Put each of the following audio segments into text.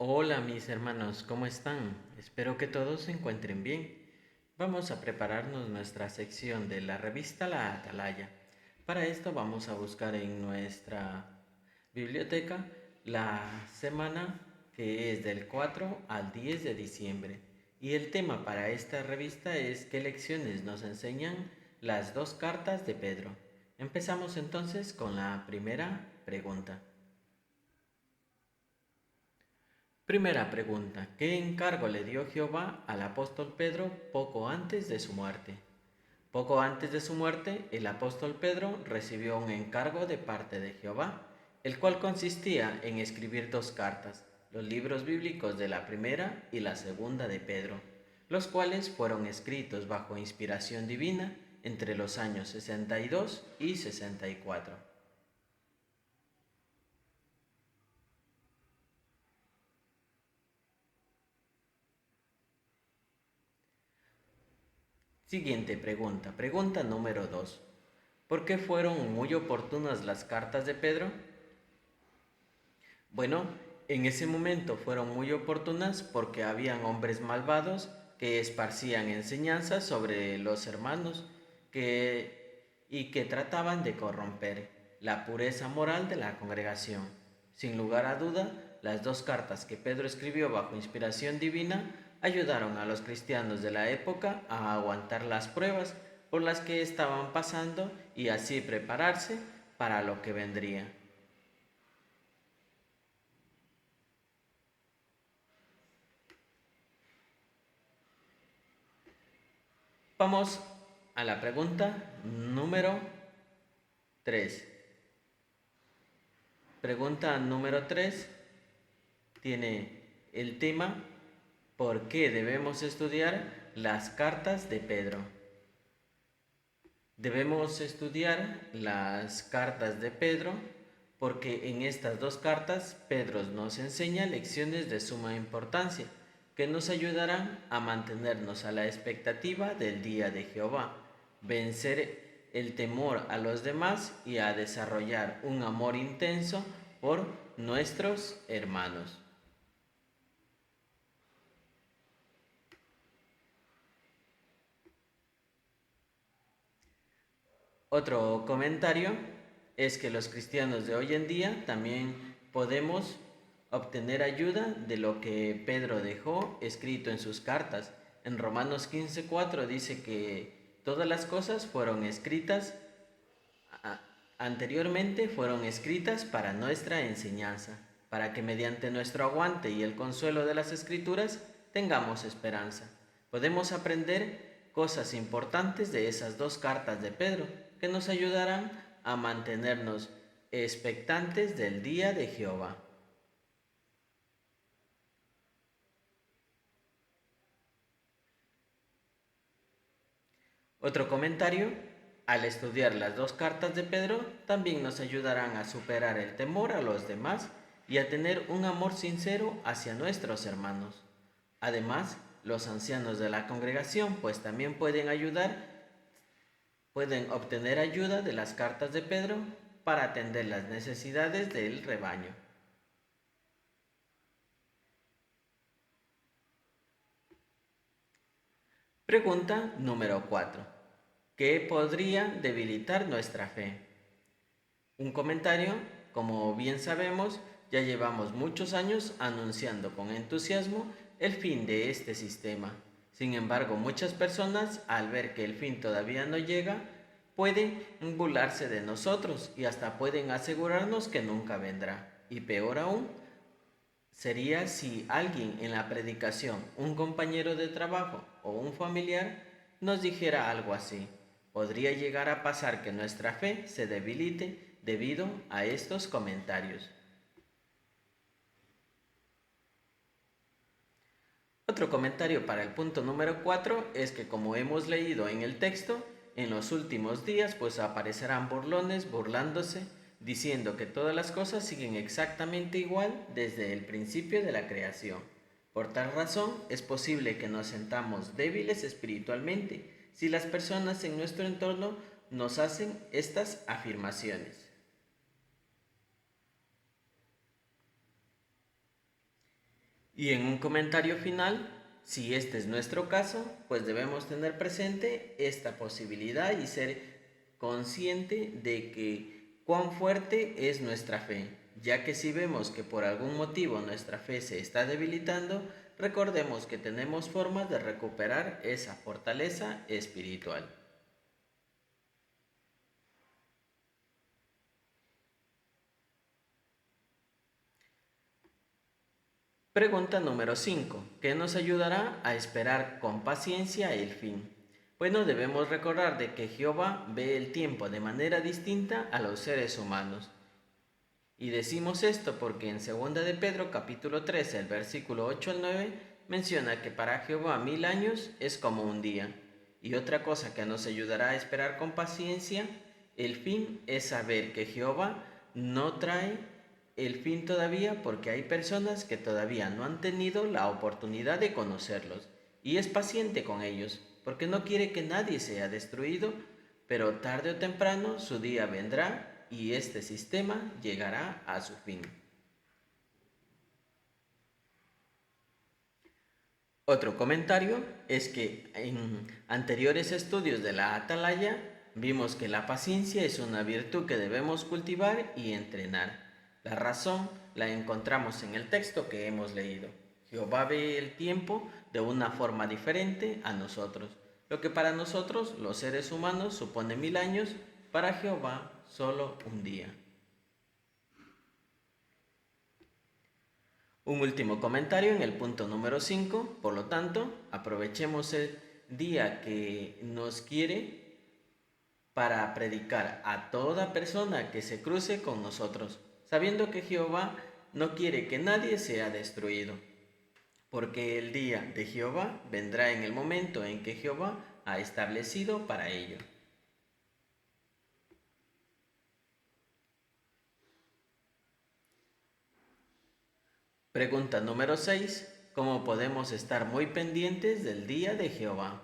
Hola mis hermanos, ¿cómo están? Espero que todos se encuentren bien. Vamos a prepararnos nuestra sección de la revista La Atalaya. Para esto vamos a buscar en nuestra biblioteca la semana que es del 4 al 10 de diciembre. Y el tema para esta revista es ¿qué lecciones nos enseñan las dos cartas de Pedro? Empezamos entonces con la primera pregunta. Primera pregunta. ¿Qué encargo le dio Jehová al apóstol Pedro poco antes de su muerte? Poco antes de su muerte, el apóstol Pedro recibió un encargo de parte de Jehová, el cual consistía en escribir dos cartas, los libros bíblicos de la primera y la segunda de Pedro, los cuales fueron escritos bajo inspiración divina entre los años 62 y 64. Siguiente pregunta. Pregunta número 2. ¿Por qué fueron muy oportunas las cartas de Pedro? Bueno, en ese momento fueron muy oportunas porque habían hombres malvados que esparcían enseñanzas sobre los hermanos y que trataban de corromper la pureza moral de la congregación. Sin lugar a duda, las dos cartas que Pedro escribió bajo inspiración divina ayudaron a los cristianos de la época a aguantar las pruebas por las que estaban pasando y así prepararse para lo que vendría. Vamos a la pregunta número 3. Pregunta número 3 tiene el tema ¿por qué debemos estudiar las cartas de Pedro? Debemos estudiar las cartas de Pedro porque en estas dos cartas Pedro nos enseña lecciones de suma importancia que nos ayudarán a mantenernos a la expectativa del día de Jehová, vencer el temor a los demás y a desarrollar un amor intenso por nuestros hermanos. Otro comentario es que los cristianos de hoy en día también podemos obtener ayuda de lo que Pedro dejó escrito en sus cartas. En Romanos 15:4 dice que todas las cosas fueron escritas anteriormente fueron escritas para nuestra enseñanza, para que mediante nuestro aguante y el consuelo de las escrituras tengamos esperanza. Podemos aprender cosas importantes de esas dos cartas de Pedro que nos ayudarán a mantenernos expectantes del día de Jehová. Otro comentario, al estudiar las dos cartas de Pedro, también nos ayudarán a superar el temor a los demás y a tener un amor sincero hacia nuestros hermanos. Además, los ancianos de la congregación pues también pueden obtener ayuda de las cartas de Pedro para atender las necesidades del rebaño. Pregunta número 4. ¿Qué podría debilitar nuestra fe? Un comentario, como bien sabemos, ya llevamos muchos años anunciando con entusiasmo el fin de este sistema. Sin embargo, muchas personas, al ver que el fin todavía no llega, pueden burlarse de nosotros y hasta pueden asegurarnos que nunca vendrá. Y peor aún, sería si alguien en la predicación, un compañero de trabajo o un familiar, nos dijera algo así. Podría llegar a pasar que nuestra fe se debilite debido a estos comentarios. Otro comentario para el punto número 4 es que como hemos leído en el texto, en los últimos días pues aparecerán burlones burlándose, diciendo que todas las cosas siguen exactamente igual desde el principio de la creación. Por tal razón es posible que nos sentamos débiles espiritualmente si las personas en nuestro entorno nos hacen estas afirmaciones. Y en un comentario final, si este es nuestro caso, pues debemos tener presente esta posibilidad y ser consciente de que cuán fuerte es nuestra fe, ya que si vemos que por algún motivo nuestra fe se está debilitando, recordemos que tenemos formas de recuperar esa fortaleza espiritual. Pregunta número 5. ¿Qué nos ayudará a esperar con paciencia el fin? Bueno, debemos recordar de que Jehová ve el tiempo de manera distinta a los seres humanos. Y decimos esto porque en 2 de Pedro capítulo 13, el versículo 8 al 9, menciona que para Jehová 1000 años es como un día. Y otra cosa que nos ayudará a esperar con paciencia el fin es saber que Jehová no trae el fin todavía porque hay personas que todavía no han tenido la oportunidad de conocerlos y es paciente con ellos porque no quiere que nadie sea destruido, pero tarde o temprano su día vendrá y este sistema llegará a su fin. Otro comentario es que en anteriores estudios de la Atalaya vimos que la paciencia es una virtud que debemos cultivar y entrenar. La razón la encontramos en el texto que hemos leído. Jehová ve el tiempo de una forma diferente a nosotros. Lo que para nosotros, los seres humanos, supone 1000 años, para Jehová solo un día. Un último comentario en el punto número 5. Por lo tanto, aprovechemos el día que nos quiere para predicar a toda persona que se cruce con nosotros, sabiendo que Jehová no quiere que nadie sea destruido, porque el día de Jehová vendrá en el momento en que Jehová ha establecido para ello. Pregunta número 6. ¿Cómo podemos estar muy pendientes del día de Jehová?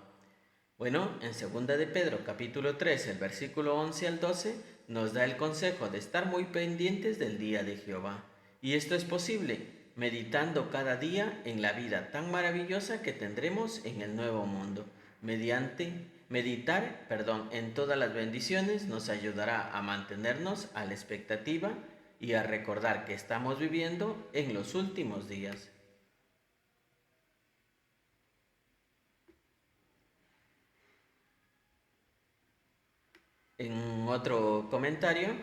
Bueno, en 2 de Pedro capítulo 3, el versículo 11 al 12, nos da el consejo de estar muy pendientes del día de Jehová. Y esto es posible meditando cada día en la vida tan maravillosa que tendremos en el nuevo mundo. Meditar en todas las bendiciones nos ayudará a mantenernos a la expectativa y a recordar que estamos viviendo en los últimos días. En otro comentario,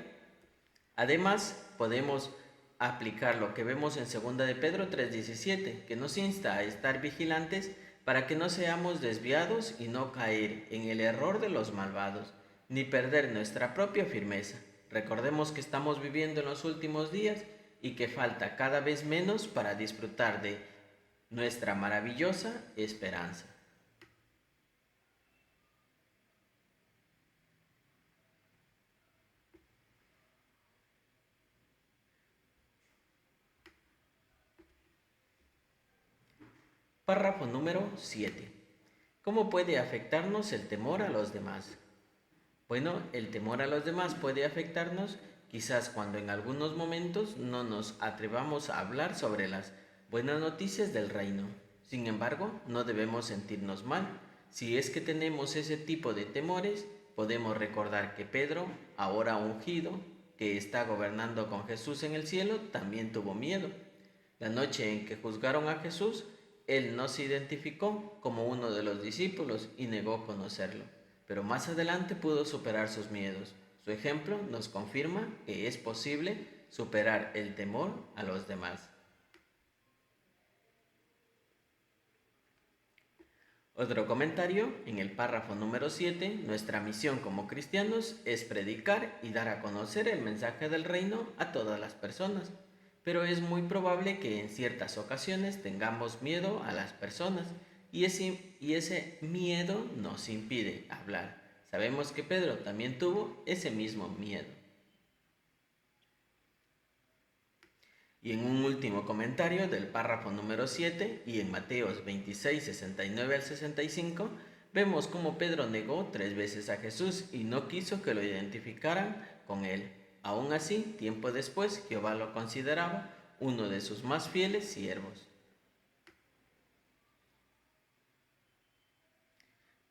además podemos aplicar lo que vemos en 2 de Pedro 3:17, que nos insta a estar vigilantes para que no seamos desviados y no caer en el error de los malvados, ni perder nuestra propia firmeza. Recordemos que estamos viviendo en los últimos días y que falta cada vez menos para disfrutar de nuestra maravillosa esperanza. Párrafo número 7. ¿Cómo puede afectarnos el temor a los demás? Bueno, el temor a los demás puede afectarnos quizás cuando en algunos momentos no nos atrevamos a hablar sobre las buenas noticias del reino. Sin embargo, no debemos sentirnos mal. Si es que tenemos ese tipo de temores, podemos recordar que Pedro, ahora ungido, que está gobernando con Jesús en el cielo, también tuvo miedo. La noche en que juzgaron a Jesús, él no se identificó como uno de los discípulos y negó conocerlo, pero más adelante pudo superar sus miedos. Su ejemplo nos confirma que es posible superar el temor a los demás. Otro comentario, en el párrafo número 7, nuestra misión como cristianos es predicar y dar a conocer el mensaje del reino a todas las personas, pero es muy probable que en ciertas ocasiones tengamos miedo a las personas y ese miedo nos impide hablar. Sabemos que Pedro también tuvo ese mismo miedo. Y en un último comentario del párrafo número 7 y en Mateos 26, 69 al 65, vemos cómo Pedro negó 3 veces a Jesús y no quiso que lo identificaran con él. Aún así, tiempo después, Jehová lo consideraba uno de sus más fieles siervos.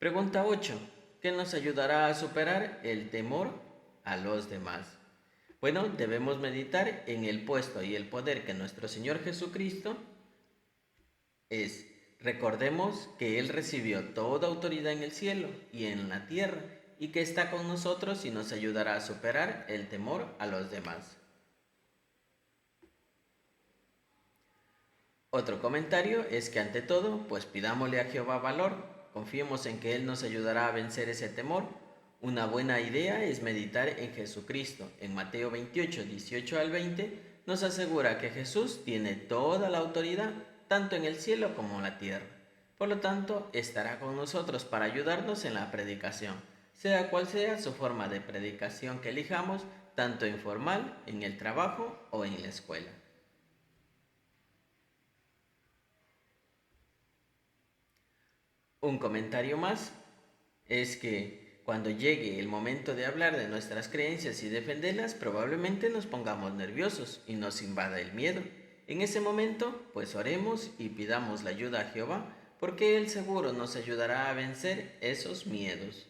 Pregunta 8. ¿Qué nos ayudará a superar el temor a los demás? Bueno, debemos meditar en el puesto y el poder que nuestro Señor Jesucristo es. Recordemos que Él recibió toda autoridad en el cielo y en la tierra y que está con nosotros y nos ayudará a superar el temor a los demás. Otro comentario es que ante todo, pues pidámosle a Jehová valor, confiemos en que Él nos ayudará a vencer ese temor. Una buena idea es meditar en Jesucristo. En Mateo 28, 18 al 20, nos asegura que Jesús tiene toda la autoridad, tanto en el cielo como en la tierra. Por lo tanto, estará con nosotros para ayudarnos en la predicación, sea cual sea su forma de predicación que elijamos, tanto informal, en el trabajo o en la escuela. Un comentario más es que cuando llegue el momento de hablar de nuestras creencias y defenderlas, probablemente nos pongamos nerviosos y nos invada el miedo. En ese momento, pues oremos y pidamos la ayuda a Jehová, porque Él seguro nos ayudará a vencer esos miedos.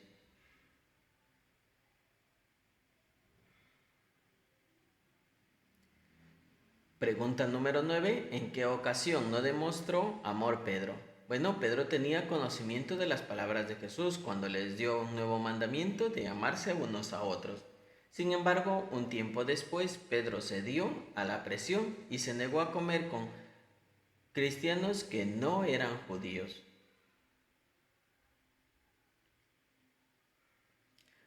Pregunta número 9. ¿En qué ocasión no demostró amor Pedro? Bueno, Pedro tenía conocimiento de las palabras de Jesús cuando les dio un nuevo mandamiento de amarse unos a otros. Sin embargo, un tiempo después, Pedro cedió a la presión y se negó a comer con cristianos que no eran judíos.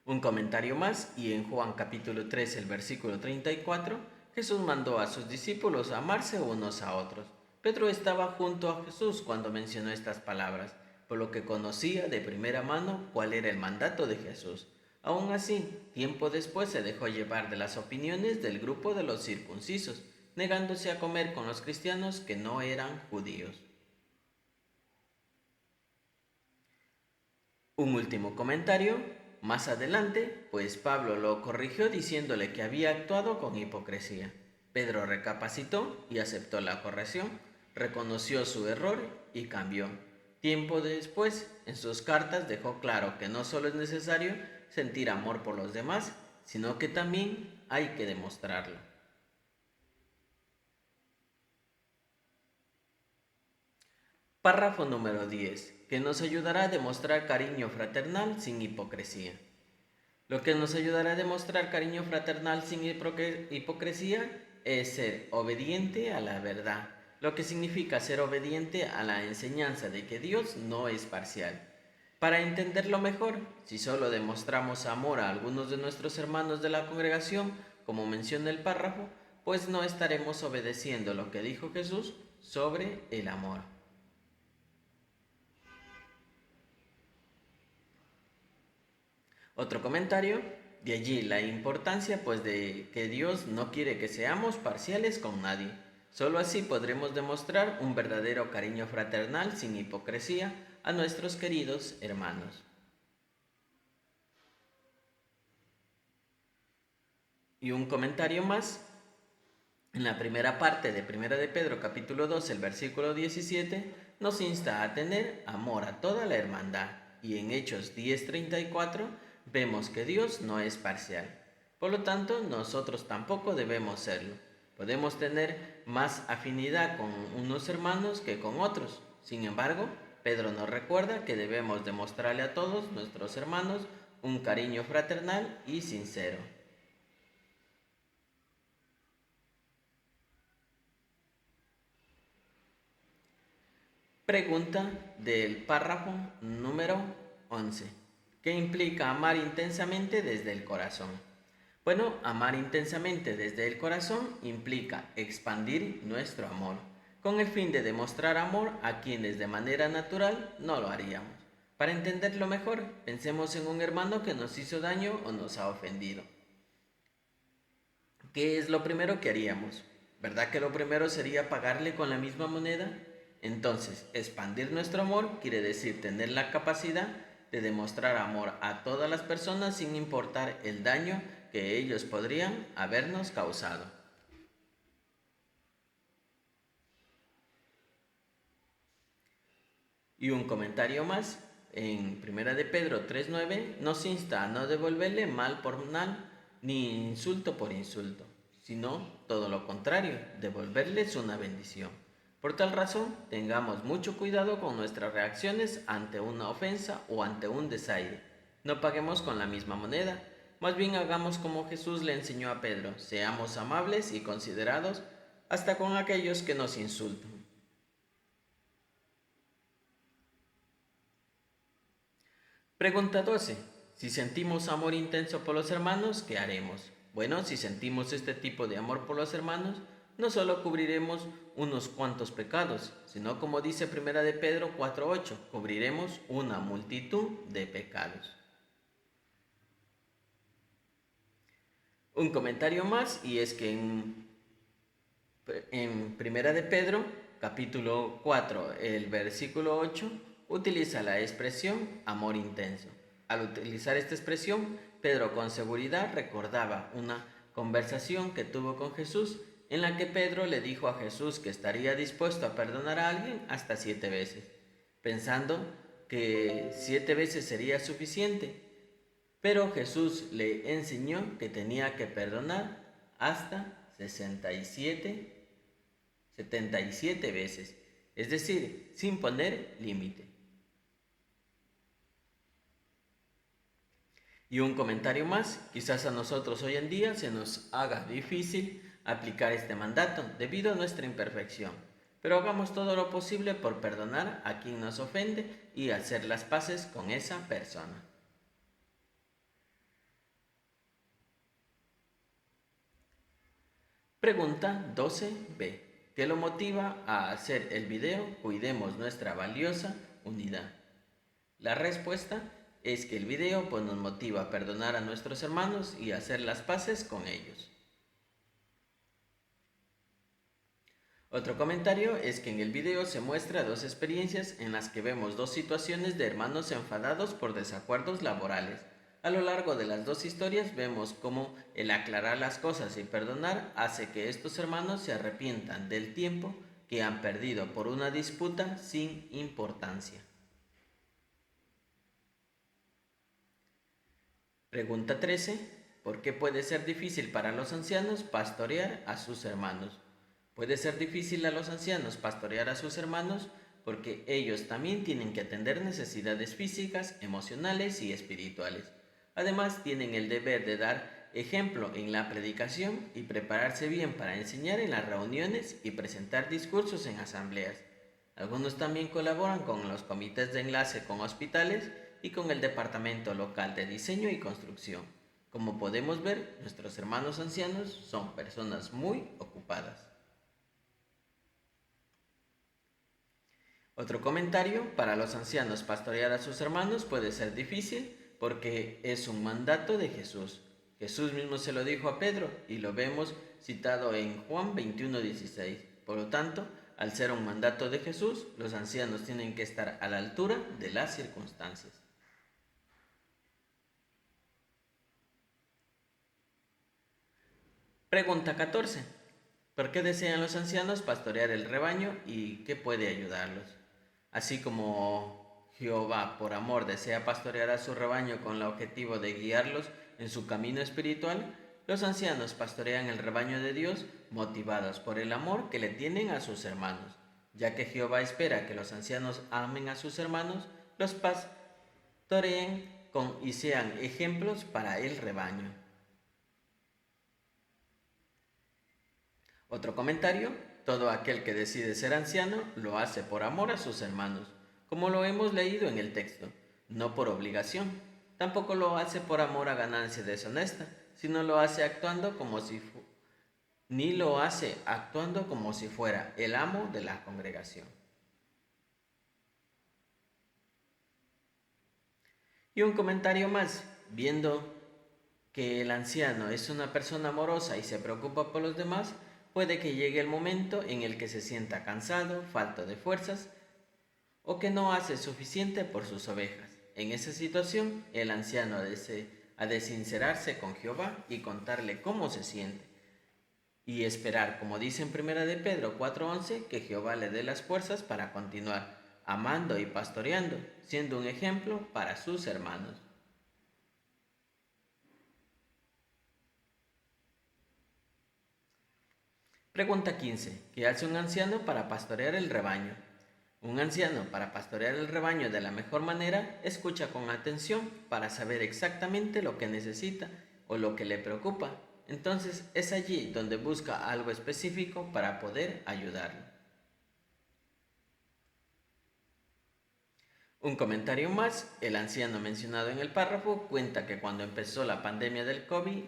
Un comentario más, y en Juan capítulo 3, el versículo 34, Jesús mandó a sus discípulos a amarse unos a otros. Pedro estaba junto a Jesús cuando mencionó estas palabras, por lo que conocía de primera mano cuál era el mandato de Jesús. Aún así, tiempo después se dejó llevar de las opiniones del grupo de los circuncisos, negándose a comer con los cristianos que no eran judíos. Un último comentario. Más adelante, pues Pablo lo corrigió diciéndole que había actuado con hipocresía. Pedro recapacitó y aceptó la corrección, reconoció su error y cambió. Tiempo después, en sus cartas dejó claro que no solo es necesario sentir amor por los demás, sino que también hay que demostrarlo. Párrafo número 10, que nos ayudará a demostrar cariño fraternal sin hipocresía. Lo que nos ayudará a demostrar cariño fraternal sin hipocresía es ser obediente a la verdad, lo que significa ser obediente a la enseñanza de que Dios no es parcial. Para entenderlo mejor, si solo demostramos amor a algunos de nuestros hermanos de la congregación, como menciona el párrafo, pues no estaremos obedeciendo lo que dijo Jesús sobre el amor. Otro comentario, de allí la importancia pues de que Dios no quiere que seamos parciales con nadie. Solo así podremos demostrar un verdadero cariño fraternal sin hipocresía a nuestros queridos hermanos. Y un comentario más, en la primera parte de 1 de Pedro capítulo 2, el versículo 17, nos insta a tener amor a toda la hermandad. Y en Hechos 10:34 vemos que Dios no es parcial. Por lo tanto, nosotros tampoco debemos serlo. Podemos tener más afinidad con unos hermanos que con otros. Sin embargo, Pedro nos recuerda que debemos demostrarle a todos nuestros hermanos un cariño fraternal y sincero. Pregunta del párrafo número 11. ¿Qué implica amar intensamente desde el corazón? Bueno, amar intensamente desde el corazón implica expandir nuestro amor, con el fin de demostrar amor a quienes de manera natural no lo haríamos. Para entenderlo mejor, pensemos en un hermano que nos hizo daño o nos ha ofendido. ¿Qué es lo primero que haríamos? ¿Verdad que lo primero sería pagarle con la misma moneda? Entonces, expandir nuestro amor quiere decir tener la capacidad de demostrar amor a todas las personas sin importar el daño que ellos podrían habernos causado. Y un comentario más, en 1 de Pedro 3:9, nos insta a no devolverle mal por mal, ni insulto por insulto, sino todo lo contrario, devolverles una bendición. Por tal razón, tengamos mucho cuidado con nuestras reacciones ante una ofensa o ante un desaire. No paguemos con la misma moneda, más bien hagamos como Jesús le enseñó a Pedro, seamos amables y considerados hasta con aquellos que nos insultan. Pregunta 12. Si sentimos amor intenso por los hermanos, ¿qué haremos? Bueno, si sentimos este tipo de amor por los hermanos, no solo cubriremos unos cuantos pecados, sino como dice 1 de Pedro 4:8, cubriremos una multitud de pecados. Un comentario más, y es que en 1 de Pedro, capítulo 4, el versículo 8, utiliza la expresión amor intenso. Al utilizar esta expresión, Pedro con seguridad recordaba una conversación que tuvo con Jesús, en la que Pedro le dijo a Jesús que estaría dispuesto a perdonar a alguien hasta 7 veces, pensando que 7 veces sería suficiente. Pero Jesús le enseñó que tenía que perdonar hasta 77 veces, es decir, sin poner límite. Y un comentario más, quizás a nosotros hoy en día se nos haga difícil aplicar este mandato debido a nuestra imperfección, pero hagamos todo lo posible por perdonar a quien nos ofende y hacer las paces con esa persona. Pregunta 12b. ¿Qué lo motiva a hacer el video Cuidemos nuestra valiosa unidad? La respuesta es que el video nos motiva a perdonar a nuestros hermanos y a hacer las paces con ellos. Otro comentario es que en el video se muestra 2 experiencias en las que vemos 2 situaciones de hermanos enfadados por desacuerdos laborales. A lo largo de las 2 historias vemos cómo el aclarar las cosas y perdonar hace que estos hermanos se arrepientan del tiempo que han perdido por una disputa sin importancia. Pregunta 13. ¿Por qué puede ser difícil para los ancianos pastorear a sus hermanos? Puede ser difícil a los ancianos pastorear a sus hermanos porque ellos también tienen que atender necesidades físicas, emocionales y espirituales. Además, tienen el deber de dar ejemplo en la predicación y prepararse bien para enseñar en las reuniones y presentar discursos en asambleas. Algunos también colaboran con los comités de enlace con hospitales y con el departamento local de diseño y construcción. Como podemos ver, nuestros hermanos ancianos son personas muy ocupadas. Otro comentario, para los ancianos pastorear a sus hermanos puede ser difícil porque es un mandato de Jesús. Jesús mismo se lo dijo a Pedro y lo vemos citado en Juan 21:16. Por lo tanto, al ser un mandato de Jesús, los ancianos tienen que estar a la altura de las circunstancias. Pregunta 14. ¿Por qué desean los ancianos pastorear el rebaño y qué puede ayudarlos? Así como Jehová por amor desea pastorear a su rebaño con el objetivo de guiarlos en su camino espiritual, los ancianos pastorean el rebaño de Dios motivados por el amor que le tienen a sus hermanos. Ya que Jehová espera que los ancianos amen a sus hermanos, los pastoreen y sean ejemplos para el rebaño. Otro comentario, todo aquel que decide ser anciano lo hace por amor a sus hermanos, como lo hemos leído en el texto, no por obligación. Tampoco lo hace por amor a ganancia deshonesta, sino lo hace actuando como si fuera el amo de la congregación. Y un comentario más, viendo que el anciano es una persona amorosa y se preocupa por los demás, puede que llegue el momento en el que se sienta cansado, falto de fuerzas o que no hace suficiente por sus ovejas. En esa situación, el anciano ha de sincerarse con Jehová y contarle cómo se siente y esperar, como dice en 1 de Pedro 4:11, que Jehová le dé las fuerzas para continuar, amando y pastoreando, siendo un ejemplo para sus hermanos. Pregunta 15. ¿Qué hace un anciano para pastorear el rebaño? Un anciano, para pastorear el rebaño de la mejor manera, escucha con atención para saber exactamente lo que necesita o lo que le preocupa. Entonces es allí donde busca algo específico para poder ayudarlo. Un comentario más, el anciano mencionado en el párrafo cuenta que cuando empezó la pandemia del COVID,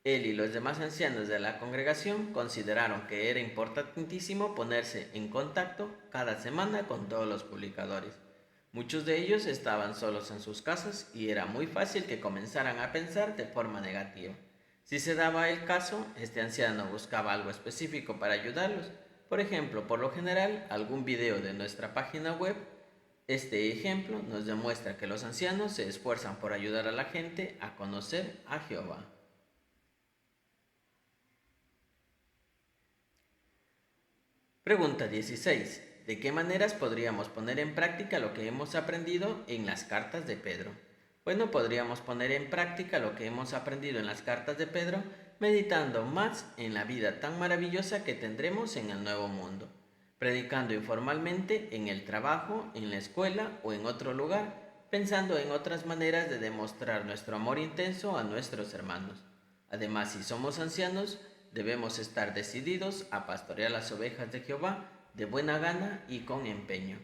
él y los demás ancianos de la congregación consideraron que era importantísimo ponerse en contacto cada semana con todos los publicadores. Muchos de ellos estaban solos en sus casas y era muy fácil que comenzaran a pensar de forma negativa. Si se daba el caso, este anciano buscaba algo específico para ayudarlos. Por ejemplo, por lo general, algún video de nuestra página web. Este ejemplo nos demuestra que los ancianos se esfuerzan por ayudar a la gente a conocer a Jehová. Pregunta 16. ¿De qué maneras podríamos poner en práctica lo que hemos aprendido en las cartas de Pedro? Bueno, podríamos poner en práctica lo que hemos aprendido en las cartas de Pedro meditando más en la vida tan maravillosa que tendremos en el nuevo mundo, predicando informalmente en el trabajo, en la escuela o en otro lugar, pensando en otras maneras de demostrar nuestro amor intenso a nuestros hermanos. Además, si somos ancianos, debemos estar decididos a pastorear las ovejas de Jehová de buena gana y con empeño.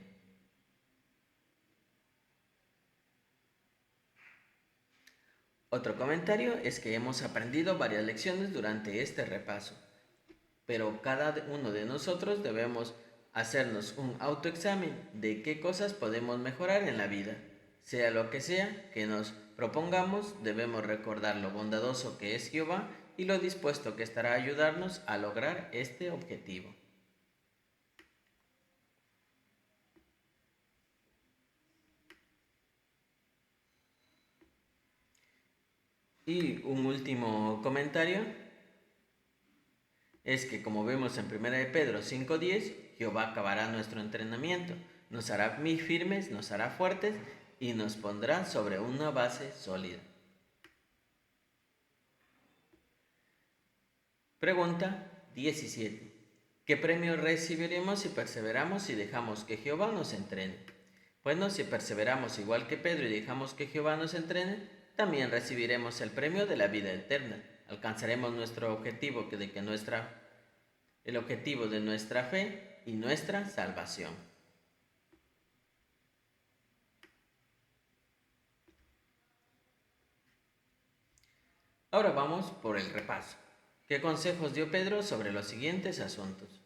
Otro comentario es que hemos aprendido varias lecciones durante este repaso, pero cada uno de nosotros debemos hacernos un autoexamen de qué cosas podemos mejorar en la vida. Sea lo que sea que nos propongamos, debemos recordar lo bondadoso que es Jehová y lo dispuesto que estará a ayudarnos a lograr este objetivo. Y un último comentario es que, como vemos en 1 de Pedro 5:10, Jehová acabará nuestro entrenamiento, nos hará firmes, nos hará fuertes y nos pondrá sobre una base sólida. Pregunta 17. ¿Qué premio recibiremos si perseveramos y dejamos que Jehová nos entrene? Bueno, si perseveramos igual que Pedro y dejamos que Jehová nos entrene, también recibiremos el premio de la vida eterna. Alcanzaremos nuestro objetivo, el objetivo de nuestra fe y nuestra salvación. Ahora vamos por el repaso. ¿Qué consejos dio Pedro sobre los siguientes asuntos?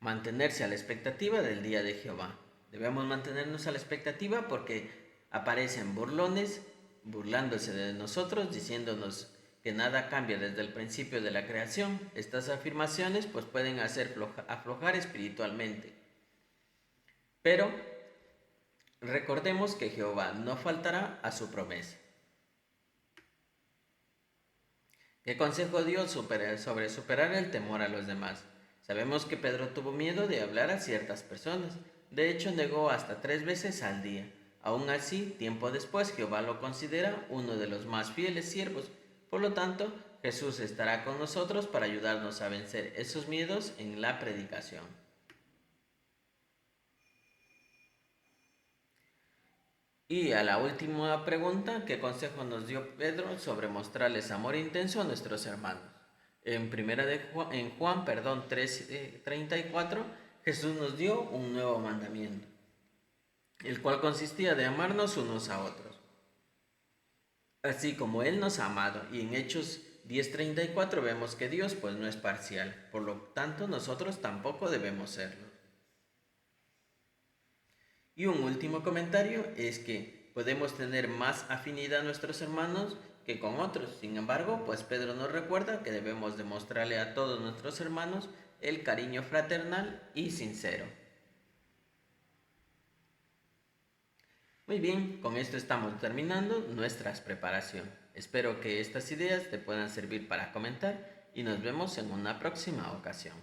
Mantenerse a la expectativa del día de Jehová. Debemos mantenernos a la expectativa porque aparecen burlones burlándose de nosotros, diciéndonos que nada cambia desde el principio de la creación. Estas afirmaciones pues pueden hacer aflojar espiritualmente. Pero recordemos que Jehová no faltará a su promesa. ¿Qué consejo dio sobre superar el temor a los demás? Sabemos que Pedro tuvo miedo de hablar a ciertas personas. De hecho, negó hasta 3 veces al día. Aún así, tiempo después, Jehová lo considera uno de los más fieles siervos. Por lo tanto, Jesús estará con nosotros para ayudarnos a vencer esos miedos en la predicación. Y a la última pregunta, ¿qué consejo nos dio Pedro sobre mostrarles amor intenso a nuestros hermanos? En Juan 3:34, Jesús nos dio un nuevo mandamiento, el cual consistía de amarnos unos a otros, así como Él nos ha amado. Y en Hechos 10:34 vemos que Dios pues no es parcial, por lo tanto nosotros tampoco debemos serlo. Y un último comentario es que podemos tener más afinidad a nuestros hermanos que con otros. Sin embargo, pues Pedro nos recuerda que debemos demostrarle a todos nuestros hermanos el cariño fraternal y sincero. Muy bien, con esto estamos terminando nuestra preparación. Espero que estas ideas te puedan servir para comentar y nos vemos en una próxima ocasión.